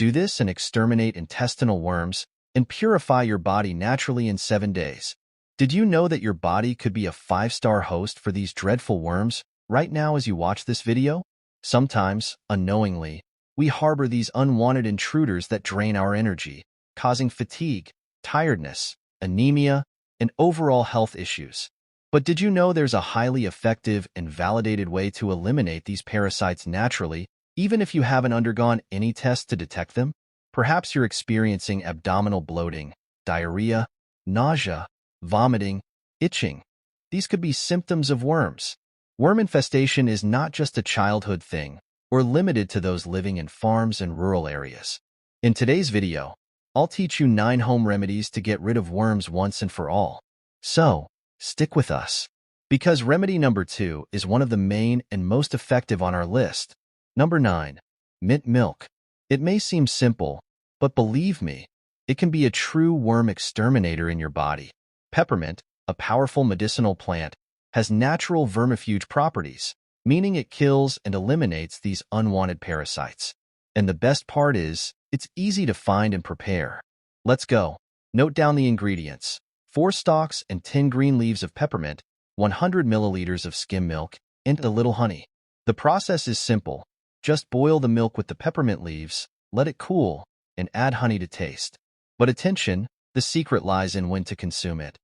Do this and exterminate intestinal worms and purify your body naturally in 7 days. Did you know that your body could be a 5-star host for these dreadful worms right now as you watch this video? Sometimes, unknowingly, we harbor these unwanted intruders that drain our energy, causing fatigue, tiredness, anemia, and overall health issues. But did you know there's a highly effective and validated way to eliminate these parasites naturally, even if you haven't undergone any tests to detect them? Perhaps you're experiencing abdominal bloating, diarrhea, nausea, vomiting, itching. These could be symptoms of worms. Worm infestation is not just a childhood thing or limited to those living in farms and rural areas. In today's video, I'll teach you 9 home remedies to get rid of worms once and for all. So, stick with us, because remedy number 2 is one of the main and most effective on our list. Number 9. Mint milk. It may seem simple, but believe me, it can be a true worm exterminator in your body. Peppermint, a powerful medicinal plant, has natural vermifuge properties, meaning it kills and eliminates these unwanted parasites. And the best part is, it's easy to find and prepare. Let's go. Note down the ingredients: 4 stalks and 10 green leaves of peppermint, 100 milliliters of skim milk, and a little honey. The process is simple. Just boil the milk with the peppermint leaves, let it cool, and add honey to taste. But attention, the secret lies in when to consume it.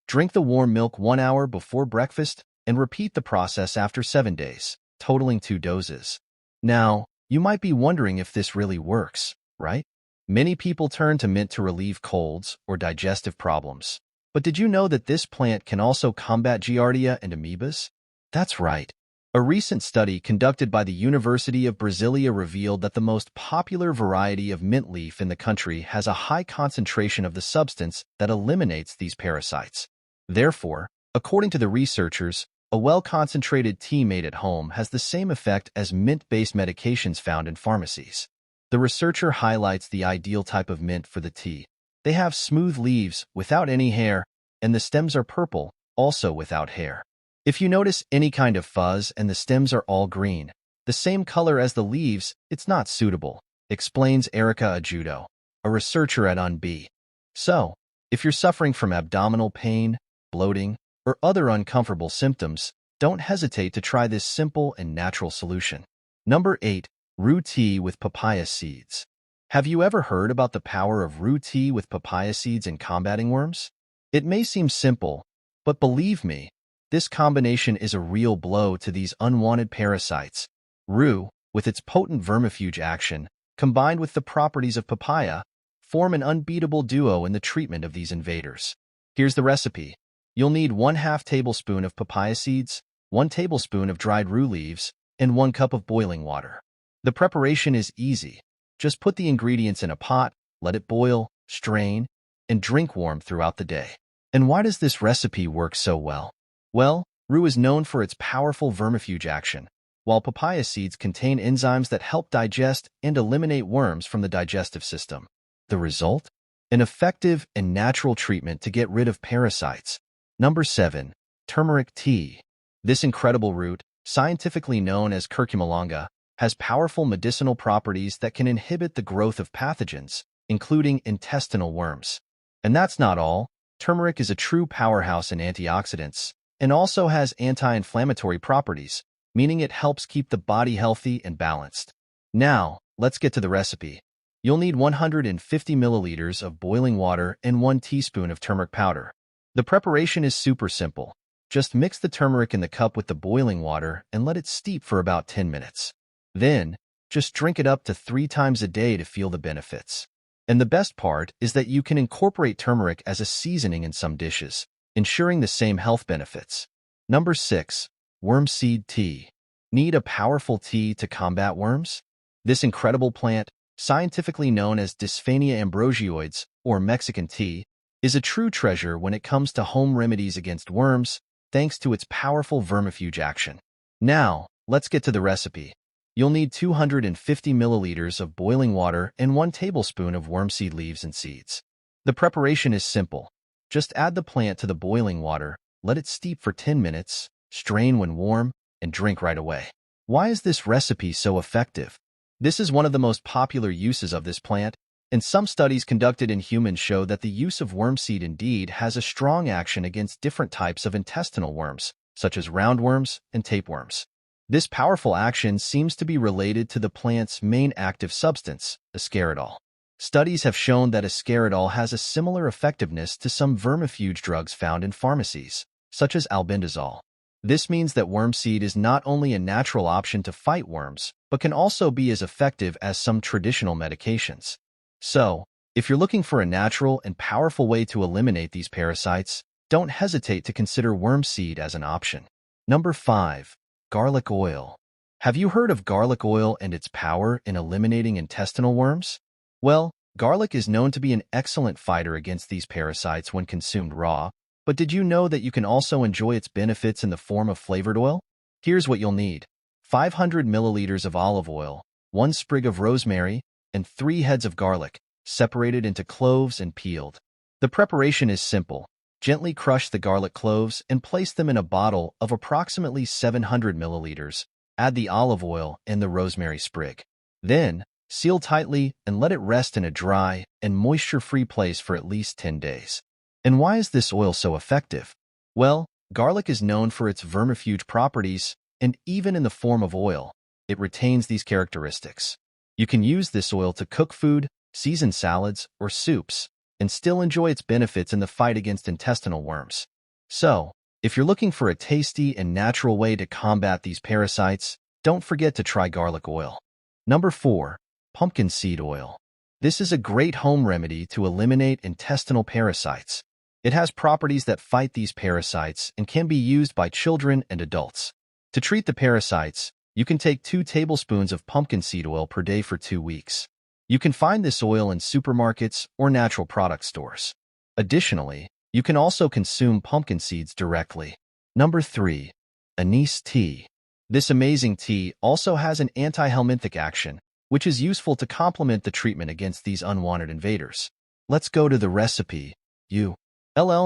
Drink the warm milk 1 hour before breakfast and repeat the process after 7 days, totaling 2 doses. Now, you might be wondering if this really works, right? Many people turn to mint to relieve colds or digestive problems. But did you know that this plant can also combat Giardia and amoebas? That's right. A recent study conducted by the University of Brasilia revealed that the most popular variety of mint leaf in the country has a high concentration of the substance that eliminates these parasites. Therefore, according to the researchers, a well-concentrated tea made at home has the same effect as mint-based medications found in pharmacies. The researcher highlights the ideal type of mint for the tea. They have smooth leaves without any hair, and the stems are purple, also without hair. If you notice any kind of fuzz and the stems are all green, the same color as the leaves, it's not suitable, explains Erica Ajudo, a researcher at UNB. So, if you're suffering from abdominal pain, bloating, or other uncomfortable symptoms, don't hesitate to try this simple and natural solution. Number 8. Rue tea with papaya seeds. Have you ever heard about the power of rue tea with papaya seeds in combating worms? It may seem simple, but believe me, this combination is a real blow to these unwanted parasites. Rue, with its potent vermifuge action, combined with the properties of papaya, form an unbeatable duo in the treatment of these invaders. Here's the recipe. You'll need 1/2 tablespoon of papaya seeds, 1 tablespoon of dried rue leaves, and 1 cup of boiling water. The preparation is easy. Just put the ingredients in a pot, let it boil, strain, and drink warm throughout the day. And why does this recipe work so well? Well, rue is known for its powerful vermifuge action, while papaya seeds contain enzymes that help digest and eliminate worms from the digestive system. The result? An effective and natural treatment to get rid of parasites. Number 7. Turmeric tea. This incredible root, scientifically known as curcumalanga, has powerful medicinal properties that can inhibit the growth of pathogens, including intestinal worms. And that's not all. Turmeric is a true powerhouse in antioxidants, and also has anti-inflammatory properties, meaning it helps keep the body healthy and balanced. Now, let's get to the recipe. You'll need 150 milliliters of boiling water and 1 teaspoon of turmeric powder. The preparation is super simple. Just mix the turmeric in the cup with the boiling water and let it steep for about 10 minutes. Then, just drink it up to 3 times a day to feel the benefits. And the best part is that you can incorporate turmeric as a seasoning in some dishes, ensuring the same health benefits. Number 6. Wormseed tea. Need a powerful tea to combat worms? This incredible plant, scientifically known as Dysphaenia ambrosioides, or Mexican tea, is a true treasure when it comes to home remedies against worms, thanks to its powerful vermifuge action. Now, let's get to the recipe. You'll need 250 milliliters of boiling water and 1 tablespoon of wormseed leaves and seeds. The preparation is simple. Just add the plant to the boiling water, let it steep for 10 minutes, strain when warm, and drink right away. Why is this recipe so effective? This is one of the most popular uses of this plant, and some studies conducted in humans show that the use of wormseed indeed has a strong action against different types of intestinal worms, such as roundworms and tapeworms. This powerful action seems to be related to the plant's main active substance, ascaridol. Studies have shown that ascaridol has a similar effectiveness to some vermifuge drugs found in pharmacies, such as albendazole. This means that wormseed is not only a natural option to fight worms, but can also be as effective as some traditional medications. So, if you're looking for a natural and powerful way to eliminate these parasites, don't hesitate to consider wormseed as an option. Number 5. Garlic oil. Have you heard of garlic oil and its power in eliminating intestinal worms? Well, garlic is known to be an excellent fighter against these parasites when consumed raw, but did you know that you can also enjoy its benefits in the form of flavored oil? Here's what you'll need. 500 milliliters of olive oil, 1 sprig of rosemary, and 3 heads of garlic, separated into cloves and peeled. The preparation is simple. Gently crush the garlic cloves and place them in a bottle of approximately 700 milliliters. Add the olive oil and the rosemary sprig. Then, seal tightly and let it rest in a dry and moisture-free place for at least 10 days. And why is this oil so effective? Well, garlic is known for its vermifuge properties, and even in the form of oil, it retains these characteristics. You can use this oil to cook food, season salads, or soups, and still enjoy its benefits in the fight against intestinal worms. So, if you're looking for a tasty and natural way to combat these parasites, don't forget to try garlic oil. Number 4. Pumpkin seed oil. This is a great home remedy to eliminate intestinal parasites. It has properties that fight these parasites and can be used by children and adults. To treat the parasites, you can take 2 tablespoons of pumpkin seed oil per day for 2 weeks. You can find this oil in supermarkets or natural product stores. Additionally, you can also consume pumpkin seeds directly. Number 3. Anise tea. This amazing tea also has an anti-helminthic action, which is useful to complement the treatment against these unwanted invaders. Let's go to the recipe. You'll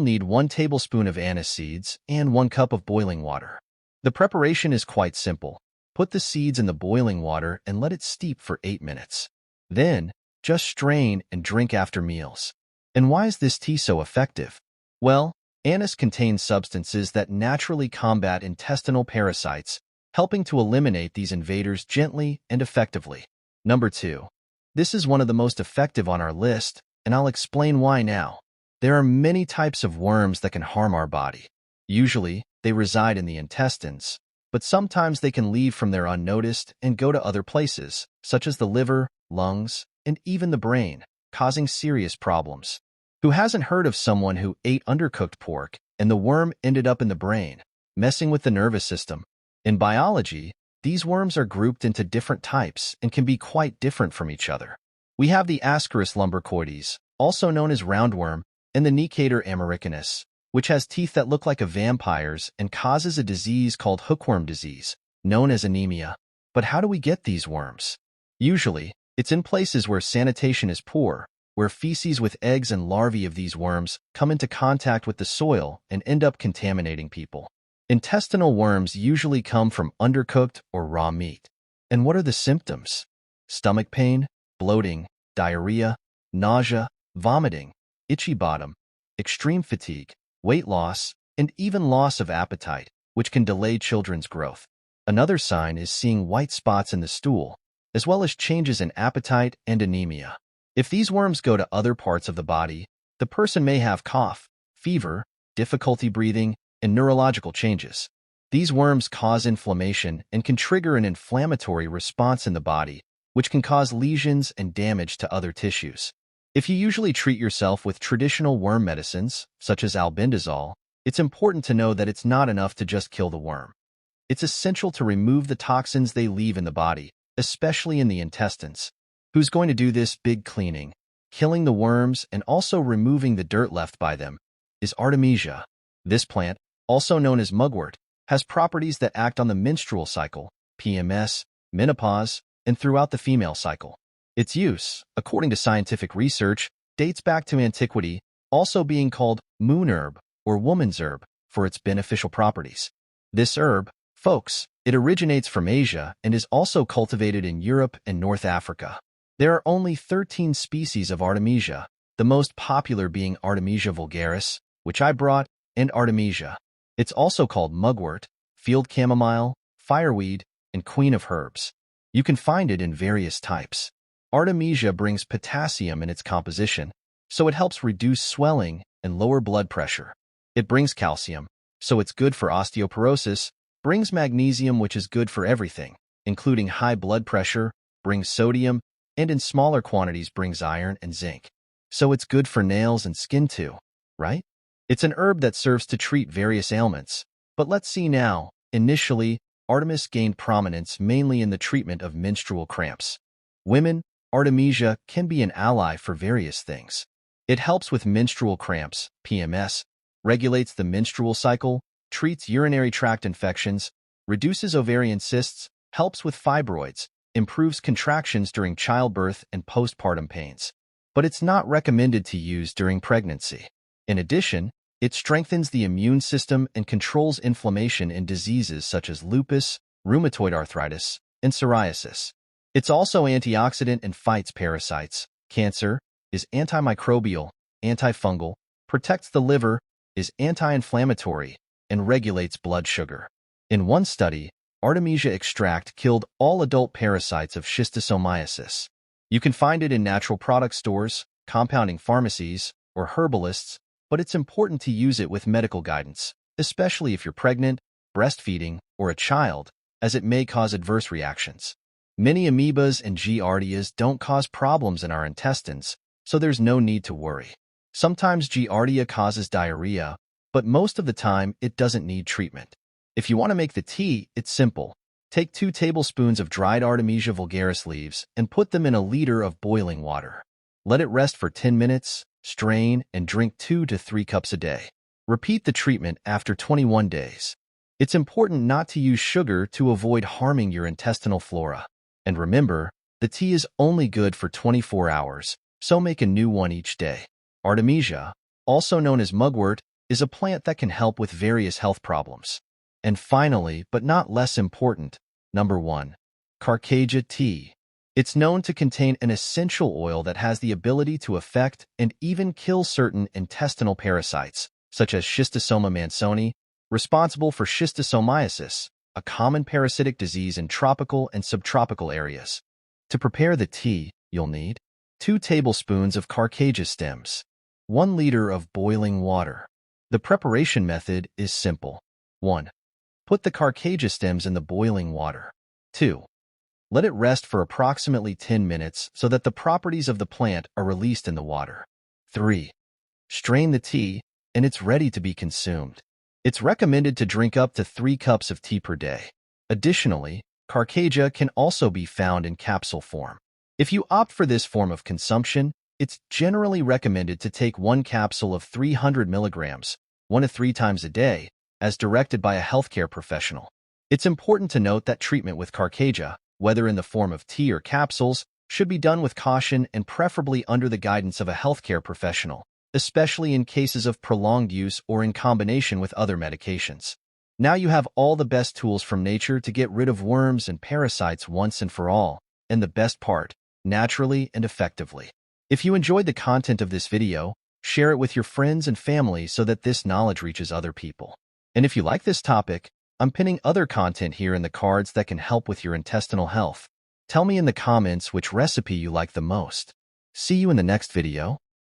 need 1 tablespoon of anise seeds and 1 cup of boiling water. The preparation is quite simple. Put the seeds in the boiling water and let it steep for 8 minutes. Then, just strain and drink after meals. And why is this tea so effective? Well, anise contains substances that naturally combat intestinal parasites, helping to eliminate these invaders gently and effectively. Number 2. This is one of the most effective on our list, and I'll explain why now. There are many types of worms that can harm our body. Usually, they reside in the intestines, but sometimes they can leave from there unnoticed and go to other places, such as the liver, lungs, and even the brain, causing serious problems. Who hasn't heard of someone who ate undercooked pork and the worm ended up in the brain, messing with the nervous system? In biology, these worms are grouped into different types and can be quite different from each other. We have the Ascaris lumbricoides, also known as roundworm, and the Necator americanus, which has teeth that look like a vampire's and causes a disease called hookworm disease, known as anemia. But how do we get these worms? Usually, it's in places where sanitation is poor, where feces with eggs and larvae of these worms come into contact with the soil and end up contaminating people. Intestinal worms usually come from undercooked or raw meat. And what are the symptoms? Stomach pain, bloating, diarrhea, nausea, vomiting, itchy bottom, extreme fatigue, weight loss, and even loss of appetite, which can delay children's growth. Another sign is seeing white spots in the stool, as well as changes in appetite and anemia. If these worms go to other parts of the body, the person may have cough, fever, difficulty breathing, and neurological changes. These worms cause inflammation and can trigger an inflammatory response in the body, which can cause lesions and damage to other tissues. If you usually treat yourself with traditional worm medicines, such as albendazole, it's important to know that it's not enough to just kill the worm. It's essential to remove the toxins they leave in the body, especially in the intestines. Who's going to do this big cleaning, killing the worms and also removing the dirt left by them, is Artemisia. This plant, also known as mugwort, has properties that act on the menstrual cycle, PMS, menopause, and throughout the female cycle. Its use, according to scientific research, dates back to antiquity, also being called moon herb or woman's herb for its beneficial properties. This herb, folks, It originates from Asia and is also cultivated in Europe and North Africa. There are only 13 species of Artemisia, the most popular being Artemisia vulgaris, which I brought, and Artemisia. It's also called mugwort, field chamomile, fireweed, and queen of herbs. You can find it in various types. Artemisia brings potassium in its composition, so it helps reduce swelling and lower blood pressure. It brings calcium, so it's good for osteoporosis, brings magnesium, which is good for everything, including high blood pressure, brings sodium, and in smaller quantities brings iron and zinc. So it's good for nails and skin too, right? It's an herb that serves to treat various ailments. But let's see now. Initially, Artemis gained prominence mainly in the treatment of menstrual cramps. Women, Artemisia can be an ally for various things. It helps with menstrual cramps, PMS, regulates the menstrual cycle, treats urinary tract infections, reduces ovarian cysts, helps with fibroids, improves contractions during childbirth and postpartum pains. But it's not recommended to use during pregnancy. In addition, it strengthens the immune system and controls inflammation in diseases such as lupus, rheumatoid arthritis, and psoriasis. It's also antioxidant and fights parasites, cancer, is antimicrobial, antifungal, protects the liver, is anti-inflammatory, and regulates blood sugar. In one study, Artemisia extract killed all adult parasites of schistosomiasis. You can find it in natural product stores, compounding pharmacies, or herbalists, but it's important to use it with medical guidance, especially if you're pregnant, breastfeeding, or a child, as it may cause adverse reactions. Many amoebas and giardias don't cause problems in our intestines, so there's no need to worry. Sometimes giardia causes diarrhea, but most of the time it doesn't need treatment. If you want to make the tea, it's simple. Take 2 tablespoons of dried Artemisia vulgaris leaves and put them in a liter of boiling water. Let it rest for 10 minutes, strain, and drink 2 to 3 cups a day. Repeat the treatment after 21 days. It's important not to use sugar to avoid harming your intestinal flora. And remember, the tea is only good for 24 hours, so make a new one each day. Artemisia, also known as mugwort, is a plant that can help with various health problems. And finally, but not less important, number 1. Carcaja tea. It's known to contain an essential oil that has the ability to affect and even kill certain intestinal parasites, such as Schistosoma mansoni, responsible for schistosomiasis, a common parasitic disease in tropical and subtropical areas. To prepare the tea, you'll need 2 tablespoons of Carcaja stems, 1 liter of boiling water. The preparation method is simple. 1. Put the Carcaja stems in the boiling water. 2. Let it rest for approximately 10 minutes so that the properties of the plant are released in the water. 3. Strain the tea, and it's ready to be consumed. It's recommended to drink up to 3 cups of tea per day. Additionally, Carcaja can also be found in capsule form. If you opt for this form of consumption, it's generally recommended to take 1 capsule of 300 milligrams, 1 to 3 times a day, as directed by a healthcare professional. It's important to note that treatment with Carcaja, whether in the form of tea or capsules, should be done with caution and preferably under the guidance of a healthcare professional, especially in cases of prolonged use or in combination with other medications. Now you have all the best tools from nature to get rid of worms and parasites once and for all, and the best part, naturally and effectively. If you enjoyed the content of this video, share it with your friends and family so that this knowledge reaches other people. And if you like this topic, I'm pinning other content here in the cards that can help with your intestinal health. Tell me in the comments which recipe you like the most. See you in the next video.